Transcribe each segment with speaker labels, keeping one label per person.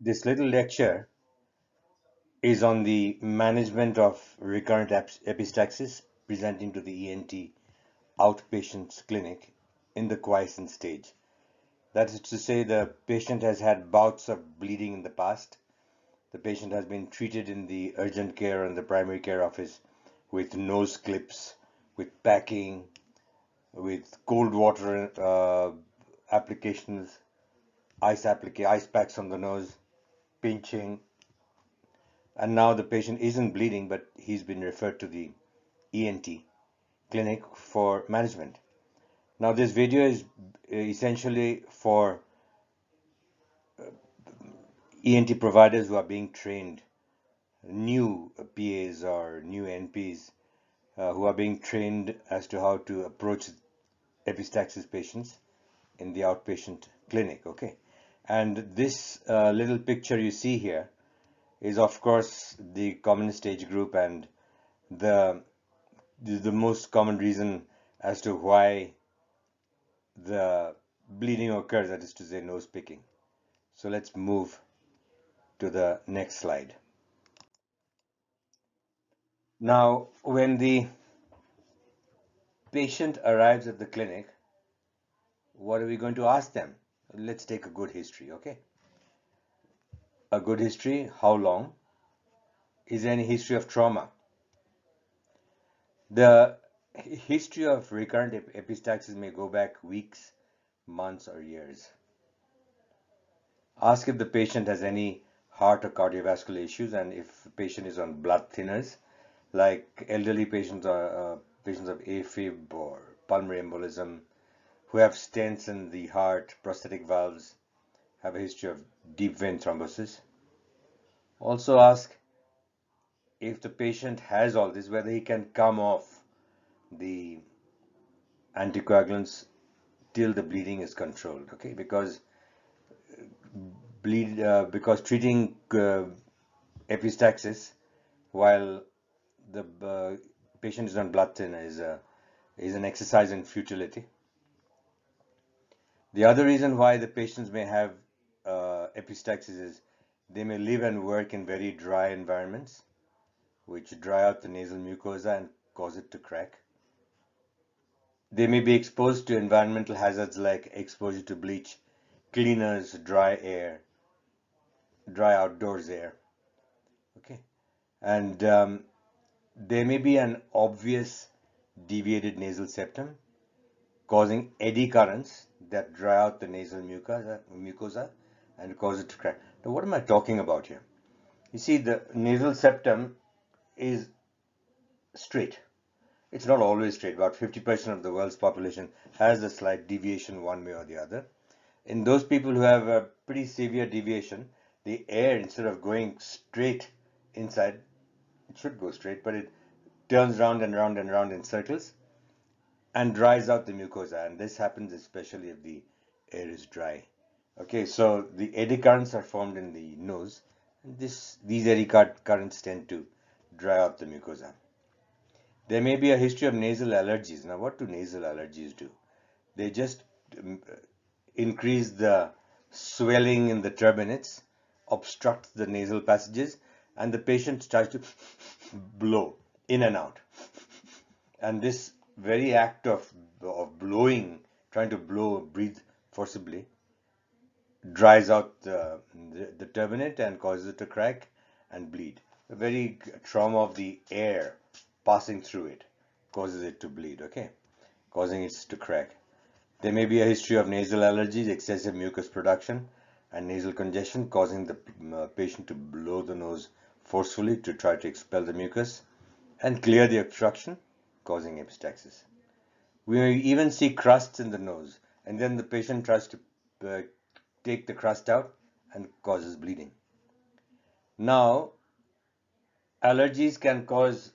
Speaker 1: This little lecture is on the management of recurrent epistaxis presenting to the ENT outpatient clinic in the quiescent stage. That is to say, the patient has had bouts of bleeding in the past. The patient has been treated in the urgent care and the primary care office with nose clips, with packing, with cold water applications, ice packs on the nose, pinching, and now the patient isn't bleeding, but he's been referred to the ENT clinic for management. Now, this video is essentially for ENT providers who are being trained, new PAs or new NPs who are being trained as to how to approach epistaxis patients in the outpatient clinic. Okay, and this little picture you see here is, of course, the common stage group and the the most common reason as to why the bleeding occurs, that is to say, nose picking. So let's move to the next slide. Now, when the patient arrives at the clinic, what are we going to ask them? Let's take a good history, okay? A good history, how long? Is there any history of trauma? The history of recurrent epistaxis may go back weeks, months, or years. Ask if the patient has any heart or cardiovascular issues and if the patient is on blood thinners, like elderly patients or patients of AFib or pulmonary embolism, who have stents in the heart, prosthetic valves, have a history of deep vein thrombosis. Also ask if the patient has all this, whether he can come off the anticoagulants till the bleeding is controlled, okay? Because treating epistaxis while the patient is on blood thinner is an exercise in futility. The other reason why the patients may have epistaxis is they may live and work in very dry environments, which dry out the nasal mucosa and cause it to crack. They may be exposed to environmental hazards like exposure to bleach, cleaners, dry air, dry outdoors air. Okay, and there may be an obvious deviated nasal septum causing eddy currents that dry out the nasal mucosa and cause it to crack. Now, what am I talking about here? You see, the nasal septum is straight. It's not always straight. About 50% of the world's population has a slight deviation one way or the other. In those people who have a pretty severe deviation, the air, instead of going straight inside, it should go straight, but it turns round and round and round in circles and dries out the mucosa. And this happens especially if the air is dry. Okay, so the eddy currents are formed in the nose. And these eddy currents tend to dry out the mucosa. There may be a history of nasal allergies. Now, what do nasal allergies do? They just increase the swelling in the turbinates, obstruct the nasal passages, and the patient starts to blow in and out. And this very act of blowing, trying to breathe forcibly, dries out the turbinate and causes it to crack and bleed. The very trauma of the air passing through it causes it to bleed, okay, causing it to crack. There may be a history of nasal allergies, excessive mucus production, and nasal congestion, causing the patient to blow the nose forcefully to try to expel the mucus and clear the obstruction, causing epistaxis. We may even see crusts in the nose, and then the patient tries to take the crust out and causes bleeding. Now, allergies can cause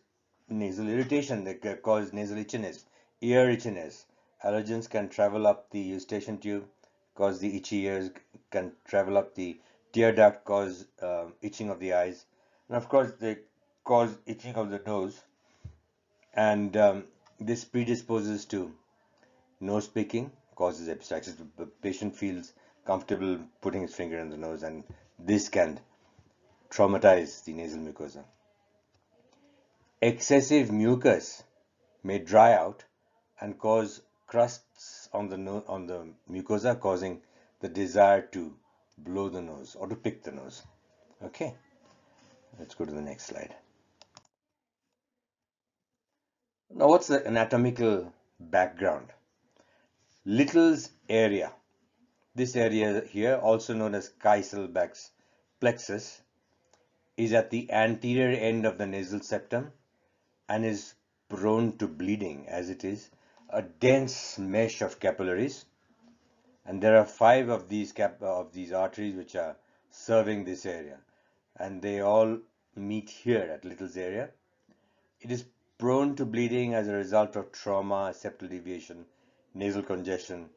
Speaker 1: nasal irritation, they can cause nasal itchiness, ear itchiness. Allergens can travel up the eustachian tube, cause the itchy ears, can travel up the tear duct, cause itching of the eyes, and of course they cause itching of the nose, and this predisposes to nose picking, causes epistaxis. The patient feels comfortable putting his finger in the nose and this can traumatize the nasal mucosa. Excessive mucus may dry out and cause crusts on the mucosa, causing the desire to blow the nose or to pick the nose. Okay, let's go to the next slide. Now, what's the anatomical background? Little's area. This area here, also known as caecil plexus, is at the anterior end of the nasal septum and is prone to bleeding, as it is a dense mesh of capillaries, and there are 5 of these arteries which are serving this area, and they all meet here at Little's area. It is prone to bleeding as a result of trauma, septal deviation, nasal congestion.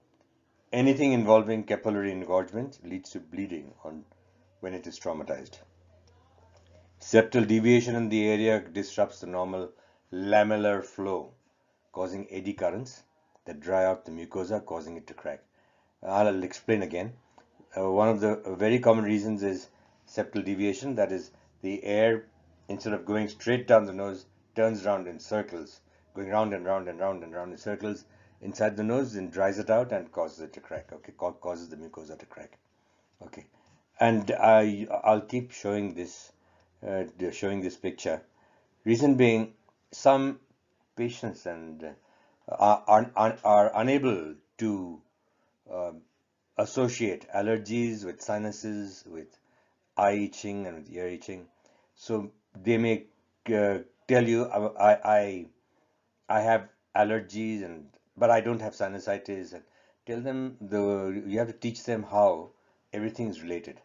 Speaker 1: Anything involving capillary engorgement leads to bleeding when it is traumatized. Septal deviation in the area disrupts the normal lamellar flow, causing eddy currents that dry out the mucosa, causing it to crack. I'll explain again. One of the very common reasons is septal deviation, that is, the air, instead of going straight down the nose, turns around in circles, going round and round and round and round in circles inside the nose, and dries it out and causes it to crack. Okay, causes the mucosa to crack. Okay, and I'll keep showing this picture. Reason being, some patients are unable to associate allergies with sinuses, with eye itching and with ear itching. So they may tell you, I have allergies but I don't have sinusitis, and tell them you have to teach them how everything is related.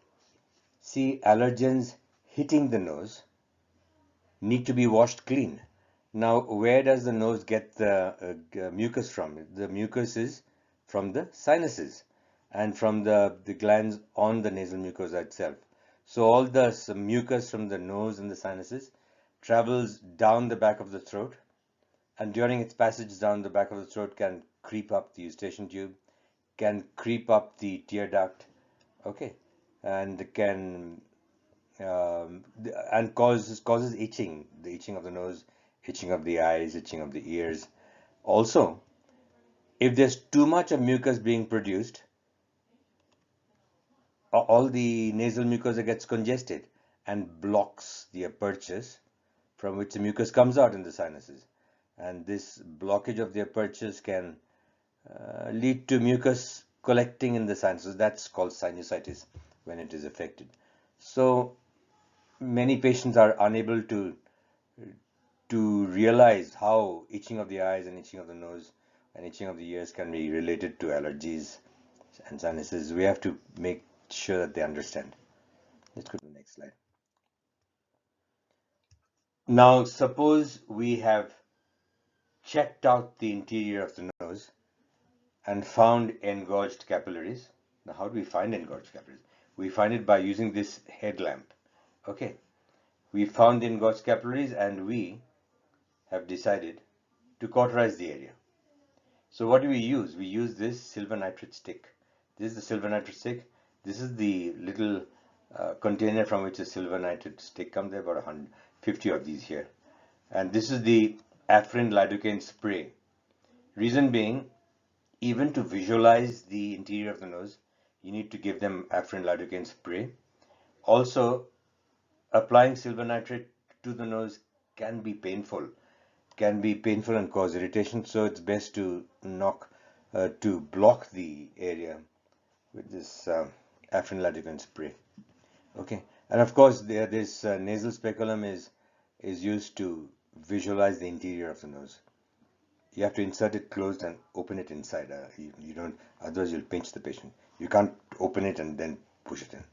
Speaker 1: See, allergens hitting the nose need to be washed clean. Now, where does the nose get the mucus from? The mucus is from the sinuses and from the glands on the nasal mucosa itself. So all the mucus from the nose and the sinuses travels down the back of the throat, and during its passage down the back of the throat can creep up the eustachian tube, can creep up the tear duct, okay, and can and causes itching, the itching of the nose, itching of the eyes, itching of the ears. Also, if there's too much of mucus being produced, all the nasal mucosa gets congested and blocks the apertures from which the mucus comes out in the sinuses. And this blockage of the apertures can lead to mucus collecting in the sinuses. That's called sinusitis when it is affected. So many patients are unable to realize how itching of the eyes and itching of the nose and itching of the ears can be related to allergies and sinuses. We have to make sure that they understand. Let's go to the next slide. Now, suppose we have checked out the interior of the nose and found engorged capillaries. Now, how do we find engorged capillaries? We find it by using this headlamp. Okay, we found engorged capillaries and we have decided to cauterize the area. So what do we use? We use this silver nitrate stick. This is the silver nitrate stick. This is the little container from which the silver nitrate stick comes. There are about 150 of these here. And this is the afrin lidocaine spray. Reason being, even to visualize the interior of the nose, you need to give them afrin lidocaine spray. Also, applying silver nitrate to the nose can be painful and cause irritation. So it's best to block the area with this afrin lidocaine spray. Okay, and of course this nasal speculum is used to visualize the interior of the nose. You have to insert it closed and open it inside. You don't, otherwise you'll pinch the patient. You can't open it and then push it in.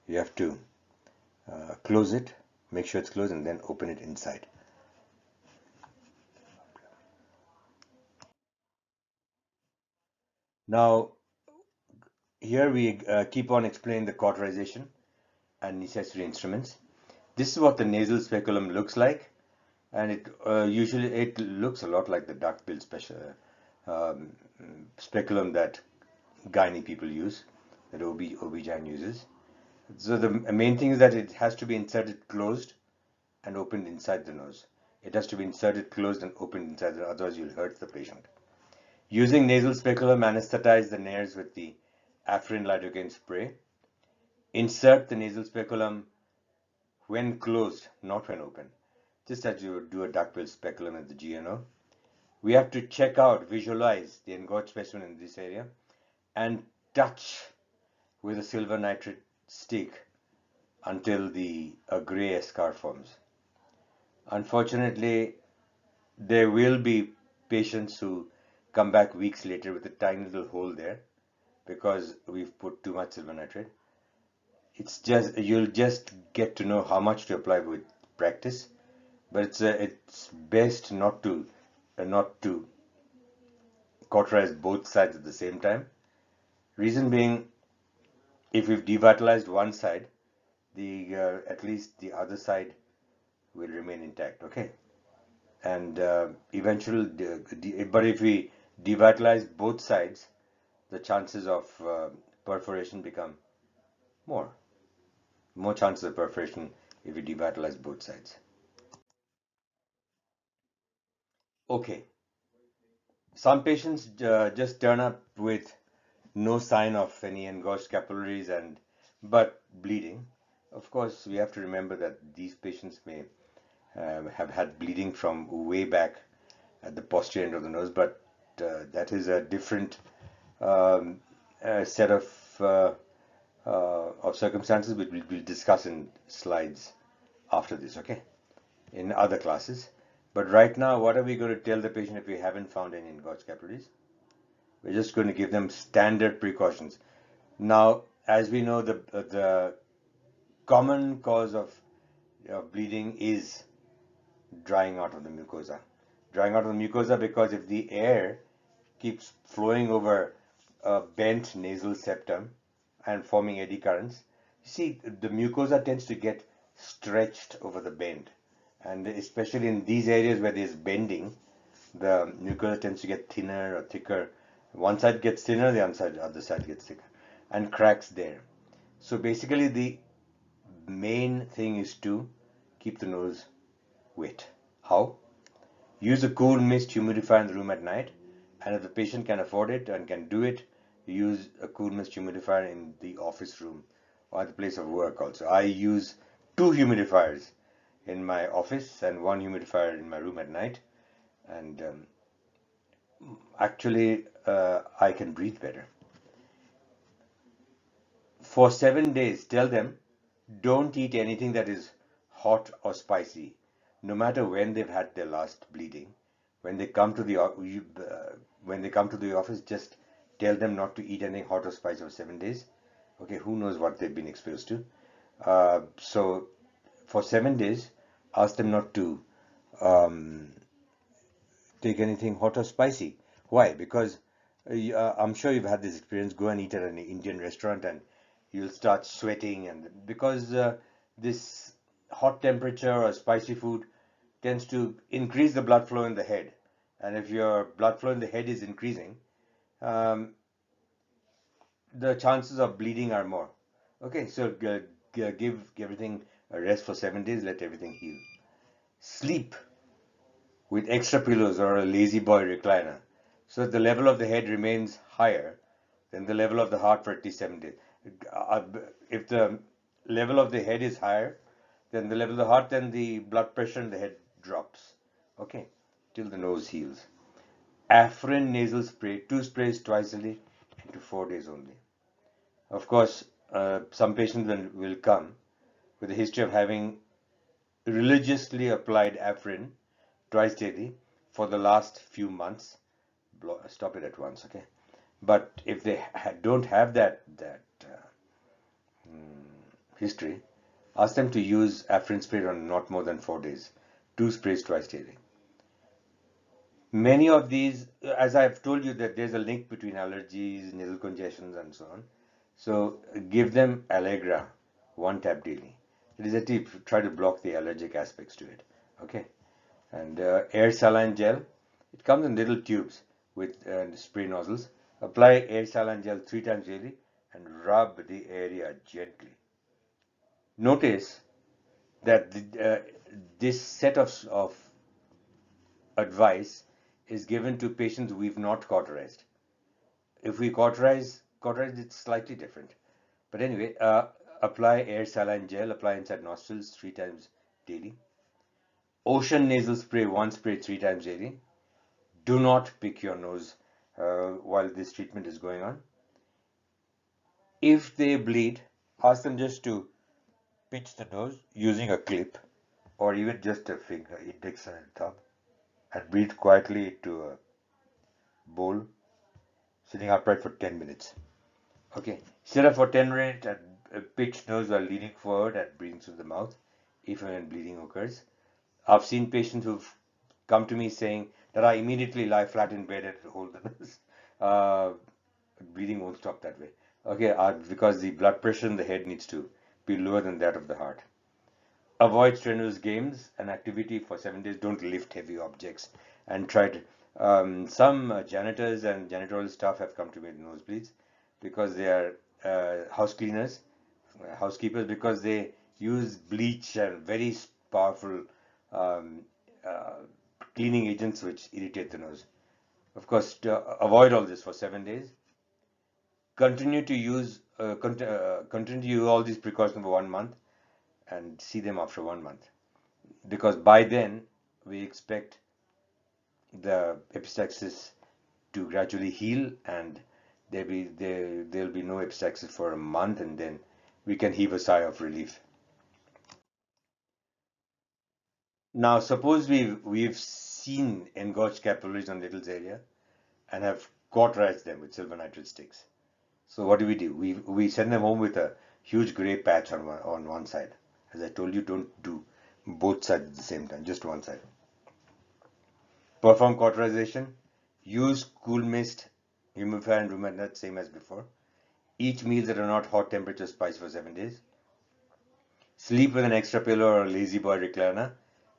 Speaker 1: You have to close it, make sure it's closed, and then open it inside. Now, here we keep on explaining the cauterization and necessary instruments. This is what the nasal speculum looks like, and it usually looks a lot like the duckbill speculum that gynae people use, that OB-GYN uses. So the main thing is that it has to be inserted closed and opened inside the nose. It has to be inserted closed and opened inside the nose, otherwise you'll hurt the patient. Using nasal speculum, anesthetize the nares with the Afrin lidocaine spray. Insert the nasal speculum when closed, not when open, just as you would do a duckbill speculum at the GNO. We have to check out, visualize the engorged specimen in this area and touch with a silver nitrate stick until a gray scar forms. Unfortunately, there will be patients who come back weeks later with a tiny little hole there because we've put too much silver nitrate. It's just you'll just get to know how much to apply with practice, but it's best not to cauterize both sides at the same time. Reason being, if we've devitalized one side, the at least the other side will remain intact. Okay, and eventually, but if we devitalize both sides, the chances of perforation become more. More chances of perforation if we devitalize both sides. Okay, some patients just turn up with no sign of any engorged capillaries but bleeding. Of course, we have to remember that these patients may have had bleeding from way back at the posterior end of the nose, but that is a different um, set of circumstances which we'll discuss in slides after this, okay, in other classes. But right now, what are we going to tell the patient if we haven't found any engorged capillaries? We're just going to give them standard precautions. Now, as we know, the common cause of bleeding is drying out of the mucosa. Drying out of the mucosa because if the air keeps flowing over a bent nasal septum and forming eddy currents, you see the mucosa tends to get stretched over the bend, and especially in these areas where there's bending, the mucosa tends to get thinner or thicker. One side gets thinner, the other side gets thicker, and cracks there. So basically, the main thing is to keep the nose wet. How? Use a cool mist humidifier in the room at night, and if the patient can afford it and can do it, use a cool mist humidifier in the office room or at the place of work also. I use 2 humidifiers in my office and 1 humidifier in my room at night, and actually I can breathe better. For 7 days, tell them don't eat anything that is hot or spicy, no matter when they've had their last bleeding. When they come to the office, just tell them not to eat anything hot or spicy for 7 days. Okay, who knows what they've been exposed to? So for 7 days, ask them not to um, take anything hot or spicy. Why? Because I'm sure you've had this experience. Go and eat at an Indian restaurant and you'll start sweating, and because this hot temperature or spicy food tends to increase the blood flow in the head, and if your blood flow in the head is increasing, um, the chances of bleeding are more. Okay, so give everything a rest for 7 days. Let everything heal. Sleep with extra pillows or a lazy boy recliner, so that the level of the head remains higher than the level of the heart for at least 7 days. Uh, If the level of the head is higher than the level of the heart, then the blood pressure in the head drops. Okay, till the nose heals. Afrin nasal spray, 2 sprays twice a day, into 4 days only. Of course, some patients will come with a history of having religiously applied Afrin twice daily for the last few months. Stop it at once, okay? But if they don't have that history, ask them to use Afrin spray on not more than 4 days. 2 sprays twice daily. Many of these, as I've told you, that there's a link between allergies, nasal congestions, and so on. So give them Allegra, 1 tab daily. It is a tip. Try to block the allergic aspects to it. Okay. And air saline gel. It comes in little tubes with spray nozzles. Apply air saline gel 3 times daily and rub the area gently. Notice that this set of advice is given to patients we've not cauterized. If we cauterize, it's slightly different. But anyway, apply air saline gel, apply inside nostrils 3 times daily. Ocean nasal spray, one spray 3 times daily. Do not pick your nose while this treatment is going on. If they bleed, ask them just to pinch the nose using a clip or even just a finger, index and thumb, and breathe quietly into a bowl, sitting upright for 10 minutes. Okay, sit up for 10 minutes and pinch nose while leaning forward and breathing through the mouth if and when bleeding occurs. I've seen patients who've come to me saying that I immediately lie flat in bed and hold the nose. Uh, Bleeding won't stop that way. Okay, because the blood pressure in the head needs to be lower than that of the heart. Avoid strenuous games and activity for 7 days. Don't lift heavy objects and try to. Some janitors and janitorial staff have come to me with nosebleeds because they are house cleaners, housekeepers, because they use bleach and very powerful um, uh, cleaning agents which irritate the nose. Of course, to avoid all this for 7 days. Continue to use all these precautions for 1 month and see them after 1 month, because by then we expect the epistaxis to gradually heal and there'll be no epistaxis for a month, and then we can heave a sigh of relief. Now suppose we've seen engorged capillaries on Little's area and have cauterized them with silver nitrate sticks. So what do? We send them home with a huge gray patch on one side. As I told you, don't do both sides at the same time, just one side. Perform cauterization. Use cool mist, humidifier and room at night, same as before. Eat meals that are not hot temperature spice for 7 days. Sleep with an extra pillow or a lazy boy recliner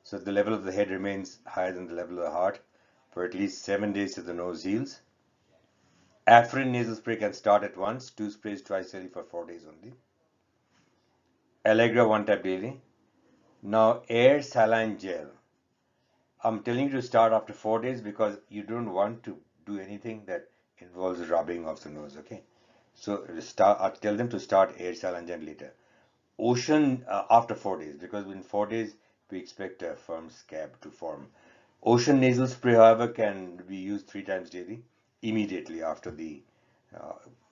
Speaker 1: so the level of the head remains higher than the level of the heart for at least 7 days till the nose heals. Afrin nasal spray can start at once, 2 sprays twice daily for 4 days only. Allegra 1 tab daily. Now air saline gel. I'm telling you to start after 4 days because you don't want to do anything that involves rubbing of the nose, okay? So I'll tell them to start air saline gel later. Ocean after 4 days, because in 4 days we expect a firm scab to form. Ocean nasal spray, however, can be used 3 times daily, immediately after the,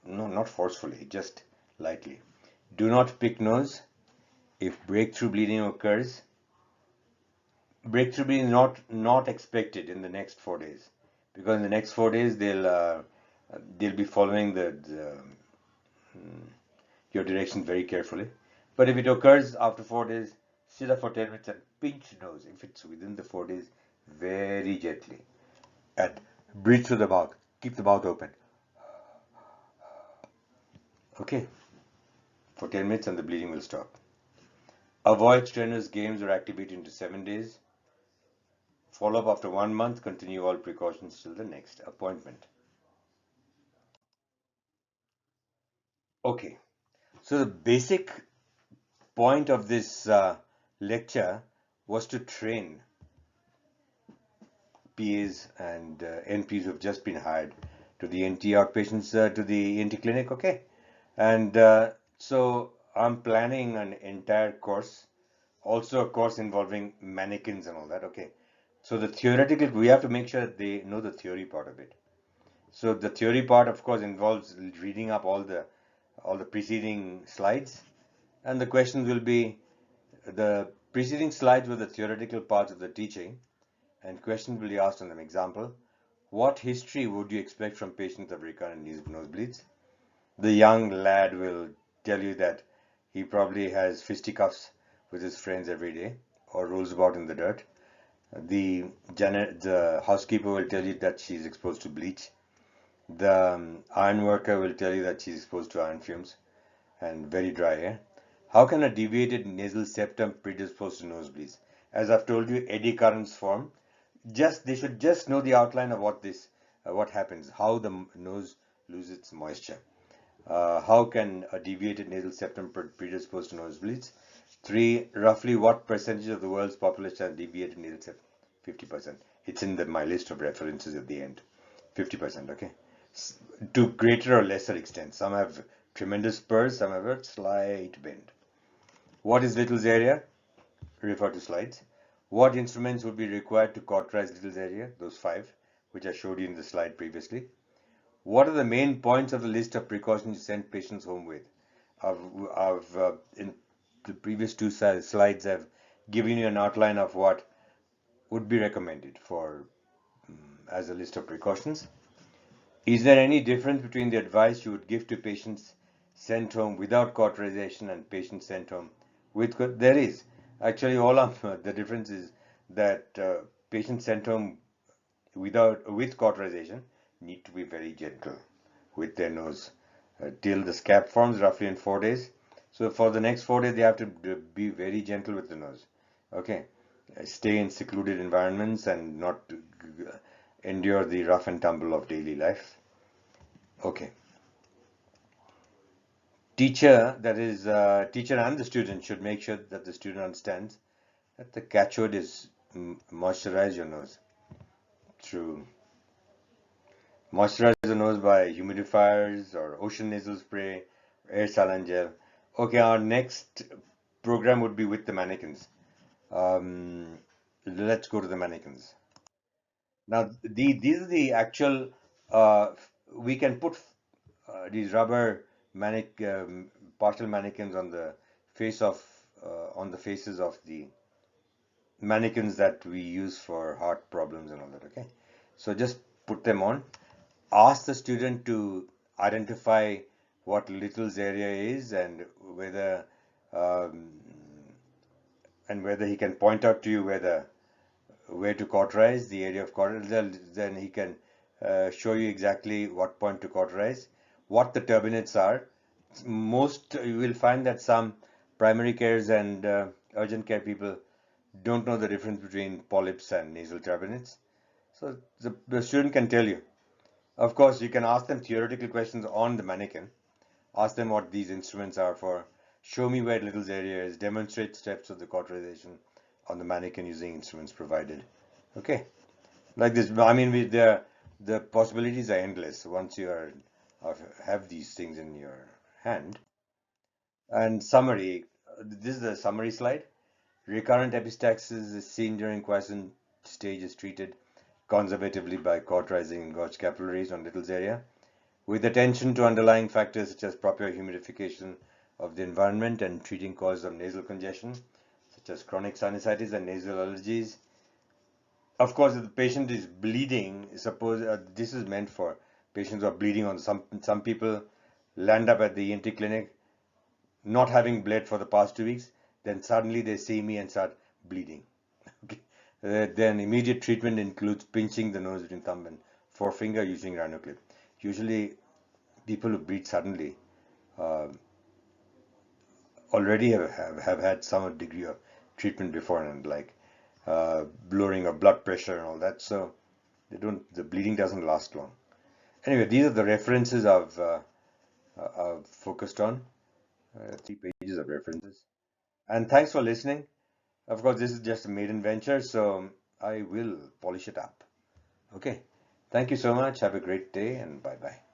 Speaker 1: no, not forcefully, just lightly. Do not pick nose. If breakthrough bleeding occurs, breakthrough bleeding is not expected in the next 4 days, because in the next 4 days they'll be following your direction very carefully. But if it occurs after 4 days, sit up for 10 minutes and pinch nose if it's within the 4 days, very gently, and breathe through the mouth. Keep the mouth open. Okay, for 10 minutes and the bleeding will stop. Avoid strenuous games or activity into 7 days. Follow up after 1 month. Continue all precautions till the next appointment. Okay, so the basic point of this lecture was to train PAs and NPs who have just been hired to the NT outpatients, to the ENT clinic, okay? And so I'm planning an entire course, also a course involving mannequins and all that, okay? So the theoretical, we have to make sure that they know the theory part of it. So the theory part, of course, involves reading up all the preceding slides, and the questions will be, the preceding slides were the theoretical parts of the teaching, and questions will be asked on them. Example, what history would you expect from patients of recurrent nosebleeds? The young lad will tell you that he probably has fisticuffs with his friends every day or rolls about in the dirt. The housekeeper will tell you that she's exposed to bleach. The iron worker will tell you that she's exposed to iron fumes and very dry air. How can a deviated nasal septum predispose to nosebleeds? As I've told you, eddy currents form. They should just know the outline of what happens, how the nose loses its moisture. How can a deviated nasal septum predispose to nosebleeds? 3, roughly what percentage of the world's population has deviated nasal septum? 50%. It's in my list of references at the end. 50%, okay? To greater or lesser extent. Some have tremendous spurs, some have a slight bend. What is Little's area? Refer to slides. What instruments would be required to cauterize Little's area? Those 5, which I showed you in the slide previously. What are the main points of the list of precautions you send patients home with? In the previous 2 slides, I've given you an outline of what would be recommended for as a list of precautions. Is there any difference between the advice you would give to patients sent home without cauterization and patients sent home with? There is. Actually, all of the difference is that patients sent home with cauterization need to be very gentle with their nose till the scab forms, roughly in 4 days. So for the next 4 days, they have to be very gentle with the nose. Okay, stay in secluded environments and not endure the rough and tumble of daily life. Okay. Teacher, that is teacher and the student should make sure that the student understands that the catchword is moisturize your nose through moisturize the nose by humidifiers or ocean nasal spray, air saline gel. Okay, our next program would be with the mannequins. Let's go to the mannequins. Now, these are the actual, we can put these rubber partial mannequins on the on the faces of the mannequins that we use for heart problems and all that, okay? So just put them on. Ask the student to identify what Little's area is and whether he can point out to you where to cauterize, the area of cauterize. Then he can show you exactly what point to cauterize, what the turbinates are. You will find that some primary cares and urgent care people don't know the difference between polyps and nasal turbinates. So the student can tell you. Of course, you can ask them theoretical questions on the mannequin. Ask them what these instruments are for. Show me where Little's area is. Demonstrate steps of the cauterization on the mannequin using instruments provided. Okay, like this. I mean, the possibilities are endless once you have these things in your hand. And summary. This is the summary slide. Recurrent epistaxis is seen during quiescent stage is treated conservatively by cauterizing engorged capillaries on Little's area, with attention to underlying factors such as proper humidification of the environment and treating causes of nasal congestion, such as chronic sinusitis and nasal allergies. Of course, if the patient is bleeding, suppose this is meant for patients who are bleeding on some people land up at the ENT clinic not having bled for the past 2 weeks, then suddenly they see me and start bleeding. Okay. Then immediate treatment includes pinching the nose between thumb and forefinger using rhino clip. Usually people who bleed suddenly already have had some degree of treatment before, and like lowering of blood pressure and all that, so the bleeding doesn't last long. Anyway, these are the references I've focused on. 3 pages of references. And thanks for listening. Of course, this is just a maiden venture, so I will polish it up. Okay. Thank you so much. Have a great day and bye-bye.